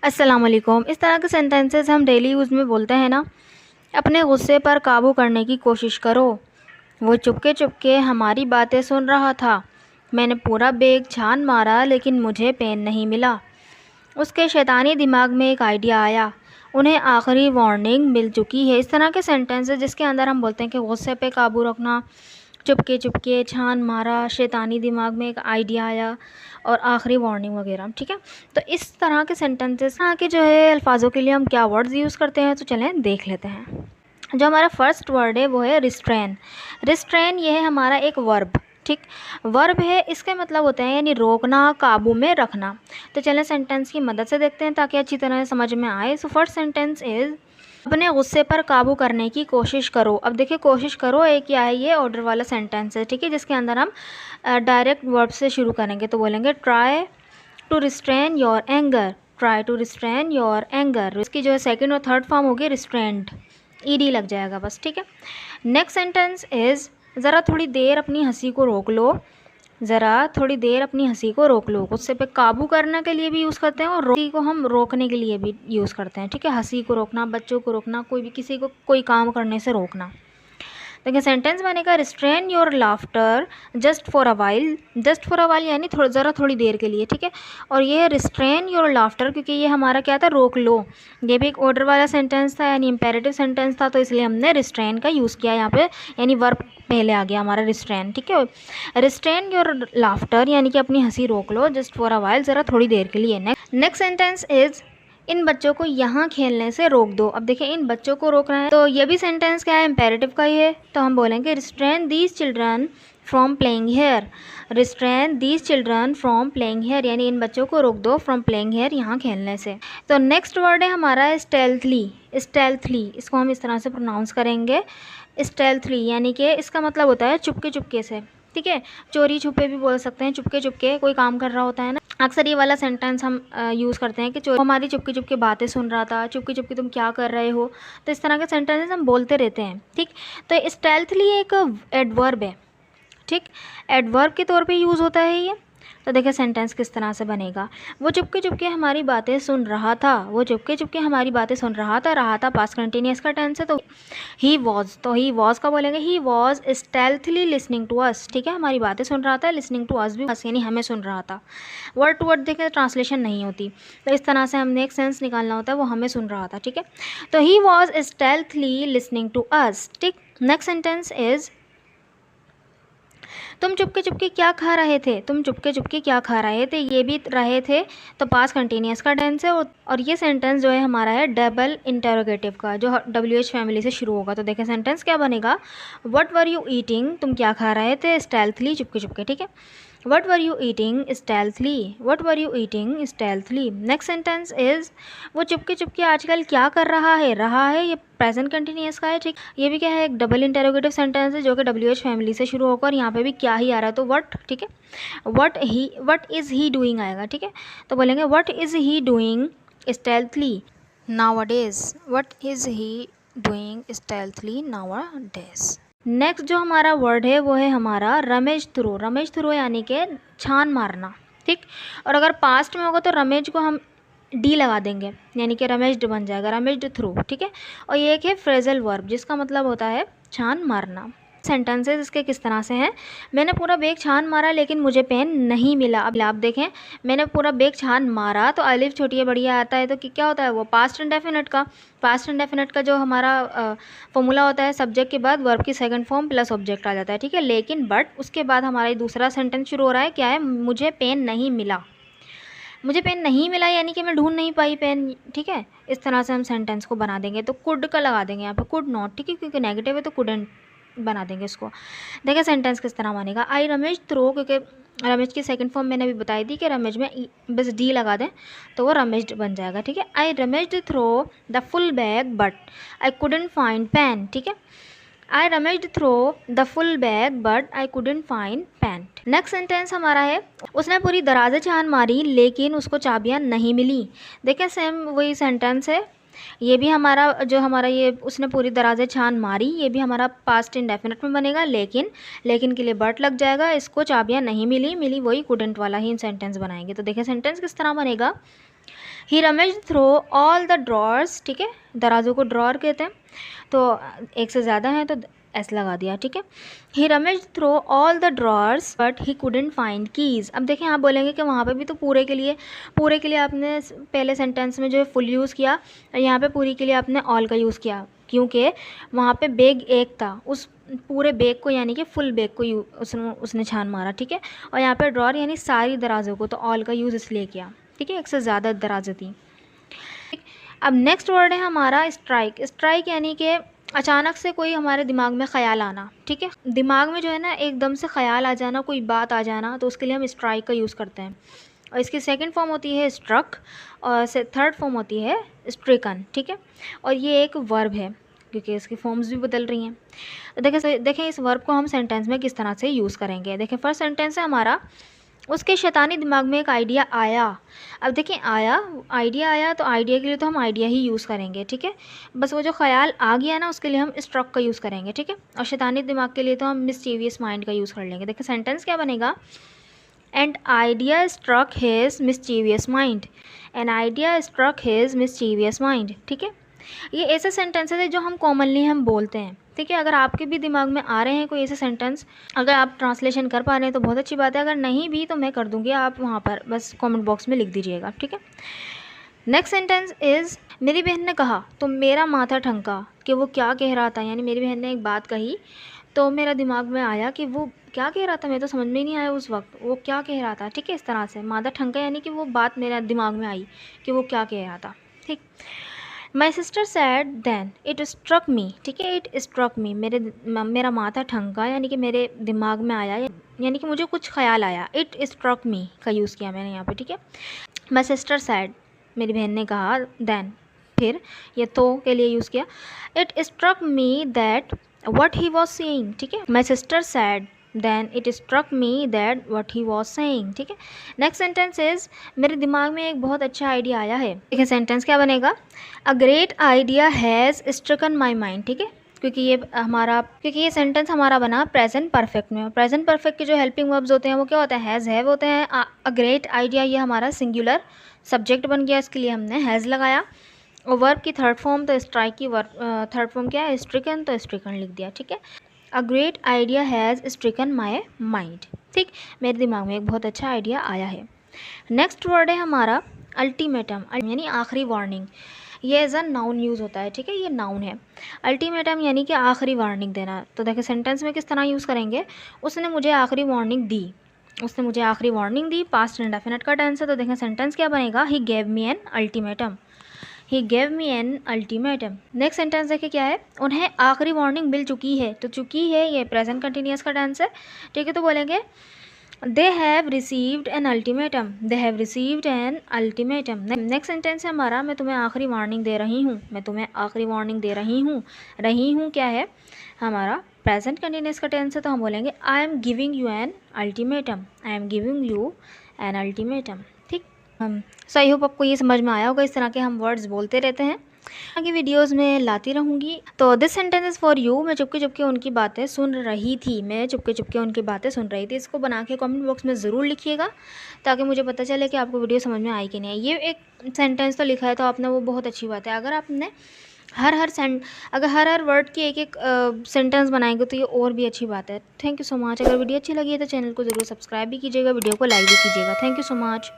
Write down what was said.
अस्सलाम वालेकुम। इस तरह के सेंटेंसेस हम डेली यूज़ में बोलते हैं ना। अपने गुस्से पर काबू करने की कोशिश करो। वो चुपके चुपके हमारी बातें सुन रहा था। मैंने पूरा बैग छान मारा लेकिन मुझे पेन नहीं मिला। उसके शैतानी दिमाग में एक आइडिया आया। उन्हें आखिरी वार्निंग मिल चुकी है। इस तरह के सेंटेंसेस जिसके अंदर हम बोलते हैं कि गुस्से पे काबू रखना, चुपके चुपके, छान मारा, शैतानी दिमाग में एक आइडिया आया और आखिरी वार्निंग वगैरह। ठीक है, तो इस तरह के सेंटेंसेस यहाँ के जो है अल्फाजों के लिए हम क्या वर्ड्स यूज़ करते हैं, तो चलें देख लेते हैं। जो हमारा फर्स्ट वर्ड है वो है रिस्ट्रेन। रिस्ट्रेन ये है हमारा एक वर्ब। ठीक, वर्ब है, इसके मतलब होता है यानी रोकना, काबू में रखना। तो चलें सेंटेंस की मदद से देखते हैं ताकि अच्छी तरह समझ में आए। सो फर्स्ट सेंटेंस इज़ अपने गुस्से पर काबू करने की कोशिश करो। अब देखिए कोशिश करो एक क्या है, ये ऑर्डर वाला सेंटेंस है। ठीक है, जिसके अंदर हम डायरेक्ट वर्ब से शुरू करेंगे तो बोलेंगे try to restrain your anger. Try to restrain your anger. इसकी जो है सेकंड और थर्ड फॉर्म होगी रिस्ट्रेंड, ईडी लग जाएगा बस। ठीक है, नेक्स्ट सेंटेंस इज़ ज़रा थोड़ी देर अपनी हंसी को रोक लो। ज़रा थोड़ी देर अपनी हंसी को रोक लो। गुस्से पे काबू करने के लिए भी यूज़ करते हैं और हंसी को हम रोकने के लिए भी यूज़ करते हैं। ठीक है, हंसी को रोकना, बच्चों को रोकना, कोई भी किसी को कोई काम करने से रोकना। देखिए सेंटेंस बनेगा restrain your laughter just for a while. Just for a while यानी ज़रा थोड़ी देर के लिए। ठीक है, और ये है रिस्ट्रेन योर लाफ्टर क्योंकि ये हमारा क्या था, रोक लो। ये भी एक ऑर्डर वाला सेंटेंस था यानी इम्पेरेटिव सेंटेंस था, तो इसलिए हमने रिस्ट्रेन का यूज़ किया यहाँ पे, यानी वर्ब पहले आ गया हमारा रिस्ट्रेन। ठीक है, रिस्ट्रेन योर लाफ्टर यानी कि अपनी हंसी रोक लो, जस्ट फॉर अ वाइल, ज़रा थोड़ी देर के लिए। नेक्स्ट सेंटेंस इज़ इन बच्चों को यहाँ खेलने से रोक दो। अब देखिए इन बच्चों को रोकना है तो ये भी सेंटेंस क्या है, इम्पेरेटिव का ही है, तो हम बोलेंगे restrain these children from playing here. Restrain these children from playing here यानी इन बच्चों को रोक दो फ्रॉम प्लेइंग हेयर, यहाँ खेलने से। तो नेक्स्ट वर्ड है हमारा स्टेल्थली। स्टेल्थली इसको हम इस तरह से प्रोनाउंस करेंगे, स्टेल्थली यानी कि इसका मतलब होता है चुपके चुपके से। ठीक है, चोरी छुपे भी बोल सकते हैं, चुपके चुपके कोई काम कर रहा होता है ना। अक्सर ये वाला सेंटेंस हम यूज़ करते हैं कि हमारी चुपके चुपके बातें सुन रहा था, चुपके चुपके तुम क्या कर रहे हो। तो इस तरह के सेंटेंसेस हम बोलते रहते हैं। ठीक, तो स्टेल्थली एक एडवर्ब है। ठीक, एडवर्ब के तौर पे यूज़ होता है ये। तो देखिए सेंटेंस किस तरह से बनेगा, वो चुपके चुपके हमारी बातें सुन रहा था। वो चुपके चुपके हमारी बातें सुन रहा था। रहा था पास्ट कंटिन्यूअस का टेंस है, तो ही वॉज, तो ही वॉज का बोलेंगे he was stealthily listening to us. ठीक है, हमारी बातें सुन रहा था, लिसनिंग टू अस भी अस यानी हमें सुन रहा था। वर्ड टू वर्ड देखें ट्रांसलेशन नहीं होती, तो इस तरह से हमने एक सेंस निकालना होता है, वो हमें सुन रहा था। ठीक है, तो he was stealthily listening to us. ठीक, नेक्स्ट सेंटेंस इज तुम चुपके चुपके क्या खा रहे थे। तुम चुपके चुपके क्या खा रहे थे, ये भी रहे थे तो पास्ट कंटिन्यूअस का टेंस है। और ये सेंटेंस जो है हमारा है डबल इंटरोगेटिव का, जो WH फैमिली से शुरू होगा। तो देखें सेंटेंस क्या बनेगा, व्हाट वर यू ईटिंग, तुम क्या खा रहे थे, स्टेल्थली चुपके चुपके। ठीक है, What were you eating stealthily? What were you eating stealthily? Next sentence is वो चुपके चुपके आजकल क्या कर रहा है। रहा है ये प्रेजेंट कंटिन्यूअस का है। ठीक, ये भी क्या है, एक डबल इंटरोगेटिव सेंटेंस है जो कि WH फैमिली से शुरू होकर यहाँ पे भी क्या ही आ रहा है, तो what। ठीक है, what is he doing आएगा। ठीक है, तो बोलेंगे what is he doing stealthily nowadays. What is he doing stealthily nowadays? Next जो हमारा वर्ड है वो है हमारा रमेज थ्रू। रमेज थ्रू यानी कि छान मारना। ठीक, और अगर पास्ट में होगा तो रमेज को हम डी लगा देंगे यानी कि रमेज्ड बन जाएगा, रमेज्ड थ्रू। ठीक है, और ये एक है फ्रेजल वर्ब जिसका मतलब होता है छान मारना। सेंटेंसेस इसके किस तरह से हैं, मैंने पूरा बैग छान मारा लेकिन मुझे पेन नहीं मिला। अब आप देखें, मैंने पूरा बैग छान मारा तो अलिफ छोटी है बढ़िया आता है, तो क्या होता है वो पास्ट इंडेफिनिट का। पास्ट इंडेफिनिट का जो हमारा फॉर्मूला होता है, सब्जेक्ट के बाद वर्ब की सेकंड फॉर्म प्लस ऑब्जेक्ट आ जाता है। ठीक है, लेकिन बट उसके बाद हमारा दूसरा सेंटेंस शुरू हो रहा है, क्या है, मुझे पेन नहीं मिला। मुझे पेन नहीं मिला यानी कि मैं ढूंढ नहीं पाई पेन। ठीक है, इस तरह से हम सेंटेंस को बना देंगे। तो कुड का लगा देंगे यहाँ पे, कुड नॉट। ठीक है, क्योंकि नेगेटिव है तो कुडंट बना देंगे इसको। देखिए सेंटेंस किस तरह बनेगा, आई रमेश थ्रो, क्योंकि रमेश की सेकंड फॉर्म मैंने अभी बताई थी कि रमेश में बस डी लगा दें तो वो रमेश बन जाएगा। ठीक है, I rummage through the full bag but I couldn't find pen. ठीक है, I rummaged through the full bag but I couldn't find pen. Next sentence हमारा है उसने पूरी दराज़ें छान मारी लेकिन उसको चाबियां नहीं मिली। देखें सेम वही सेंटेंस है, ये भी हमारा जो हमारा ये उसने पूरी दराज़ें छान मारी, ये भी हमारा पास्ट इंडेफिनिट में बनेगा, लेकिन के लिए बट लग जाएगा। इसको चाबियां नहीं मिली, मिली वही कुडंट वाला ही सेंटेंस बनाएंगे। तो देखें सेंटेंस किस तरह बनेगा, he rummage through all the drawers, ठीक है, दराजों को ड्रॉर कहते हैं, तो एक से ज़्यादा है तो एस लगा दिया, ठीक है। He rummage through all the drawers but he couldn't find keys. अब देखें आप बोलेंगे कि वहाँ पे भी तो पूरे के लिए आपने पहले सेंटेंस में जो है फुल यूज़ किया और यहाँ पे पूरी के लिए आपने ऑल का यूज़ किया, क्योंकि वहाँ पे बैग एक था, उस पूरे बैग को यानी कि फुल बैग को उसने छान मारा, ठीक है। और यहाँ पे ड्रॉर यानी सारी दराजों को, तो ऑल का यूज़ इसलिए किया, ठीक है, एक से ज़्यादा दराजें थी। अब नेक्स्ट वर्ड है हमारा स्ट्राइक। स्ट्राइक यानी कि अचानक से कोई हमारे दिमाग में ख़्याल आना, ठीक है, दिमाग में जो है ना एकदम से ख़्याल आ जाना, कोई बात आ जाना, तो उसके लिए हम स्ट्राइक का यूज़ करते हैं। और इसकी सेकंड फॉर्म होती है स्ट्रक और थर्ड फॉर्म होती है स्ट्रिकन, ठीक है। और ये एक वर्ब है क्योंकि इसकी फॉर्म्स भी बदल रही हैं। तो देखें इस वर्ब को हम सेंटेंस में किस तरह से यूज़ करेंगे। देखें फर्स्ट सेंटेंस है हमारा, उसके शैतानी दिमाग में एक आइडिया आया। अब देखें आइडिया आया, तो आइडिया के लिए तो हम आइडिया ही यूज़ करेंगे, ठीक है। बस वो जो ख्याल आ गया ना उसके लिए हम स्ट्रक का यूज़ करेंगे, ठीक है। और शैतानी दिमाग के लिए तो हम मिस्चीवियस माइंड का यूज़ कर लेंगे। देखिए सेंटेंस क्या बनेगा, and idea struck his mischievous mind, an idea struck his mischievous mind, ठीक है। ये ऐसे सेंटेंसेस है जो हम कॉमनली हम बोलते हैं, ठीक है। अगर आपके भी दिमाग में आ रहे हैं कोई ऐसे सेंटेंस, अगर आप ट्रांसलेशन कर पा रहे हैं तो बहुत अच्छी बात है, अगर नहीं भी तो मैं कर दूंगी, आप वहाँ पर बस कमेंट बॉक्स में लिख दीजिएगा, ठीक है। नेक्स्ट सेंटेंस इज़, मेरी बहन ने कहा तो मेरा माथा ठनका, कि वो क्या कह रहा था, यानी मेरी बहन ने एक बात कही तो मेरा दिमाग में आया कि वो क्या कह रहा था, मैं तो समझ में ही नहीं आया उस वक्त वो क्या कह रहा था, ठीक है। इस तरह से माथा ठनका यानी कि वो बात मेरे दिमाग में आई कि वो क्या कह रहा था, ठीक। My sister said then it struck me, ठीक है, इट स्ट्रक मी, मेरा माथा ठनका यानी कि मेरे दिमाग में आया, यानी कि मुझे कुछ ख्याल आया। इट स्ट्रक मी का यूज़ किया मैंने यहाँ पे, ठीक है। माई सिस्टर सैड, मेरी बहन ने कहा, देन फिर ये तो के लिए यूज़ किया। It struck me that what he was saying, ठीक है। My sister said then it struck me that what he was saying, ठीक है। नेक्स्ट सेंटेंस इज, मेरे दिमाग में एक बहुत अच्छा आइडिया आया है। देखिए सेंटेंस क्या बनेगा, a great idea has stricken my mind, ठीक है। क्योंकि ये सेंटेंस हमारा बना प्रेजेंट परफेक्ट में। प्रेजेंट परफेक्ट के जो हेल्पिंग वर्ब्स होते हैं वो क्या होता है, हैज़ है होते हैं। अ ग्रेट आइडिया ये हमारा सिंगुलर सब्जेक्ट बन गया, इसके लिए हमने हैज़ लगाया। और वर्ब की थर्ड फॉर्म, तो स्ट्राइक की थर्ड फॉर्म क्या है, स्ट्रिकन, तो स्ट्रिकन लिख दिया, ठीक है। A great idea has stricken my mind, ठीक, मेरे दिमाग में एक बहुत अच्छा आइडिया आया है। नेक्स्ट वर्ड है हमारा अल्टीमेटम, यानी आखिरी वार्निंग। ये एज अ नाउन यूज़ होता है, ठीक है, ये नाउन है। अल्टीमेटम यानी कि आखिरी वार्निंग देना। तो देखिए सेंटेंस में किस तरह यूज़ करेंगे, उसने मुझे आखिरी वार्निंग दी, उसने मुझे आखिरी वार्निंग दी, पास्ट इंडेफिनिट का टेंस है। तो देखें सेंटेंस क्या बनेगा, he gave me an ultimatum, he gave me an ultimatum. Next sentence देखिए क्या है, उन्हें आखिरी वार्निंग मिल चुकी है। तो चुकी है ये प्रेजेंट कंटिन्यूअस का टेंस है, ठीक है। तो बोलेंगे they have received an ultimatum, they have received an ultimatum. Next sentence है हमारा, मैं तुम्हें आखिरी वार्निंग दे रही हूँ, मैं तुम्हें आखिरी वार्निंग दे रही हूँ क्या है हमारा प्रेजेंट कंटिन्यूअस का टेंस है। तो हम बोलेंगे I am giving you an ultimatum, I am giving you an ultimatum, ठीक। सो आई होप आपको ये समझ में आया होगा, इस तरह के हम वर्ड्स बोलते रहते हैं, आगे वीडियोस में लाती रहूँगी। तो this sentence is for you, मैं चुपके चुपके उनकी बातें सुन रही थी, मैं चुपके चुपके उनकी बातें सुन रही थी। इसको बना के कमेंट बॉक्स में ज़रूर लिखिएगा ताकि मुझे पता चले कि आपको वीडियो समझ में आई कि नहीं। ये एक सेंटेंस तो लिखा है तो आपने, वो बहुत अच्छी बात है। अगर आपने अगर हर वर्ड की एक एक सेंटेंस बनाएंगे तो ये और भी अच्छी बात है। Thank you so much. अगर वीडियो अच्छी लगी है तो चैनल को ज़रूर सब्सक्राइब भी कीजिएगा, वीडियो को लाइक भी कीजिएगा। Thank you so much.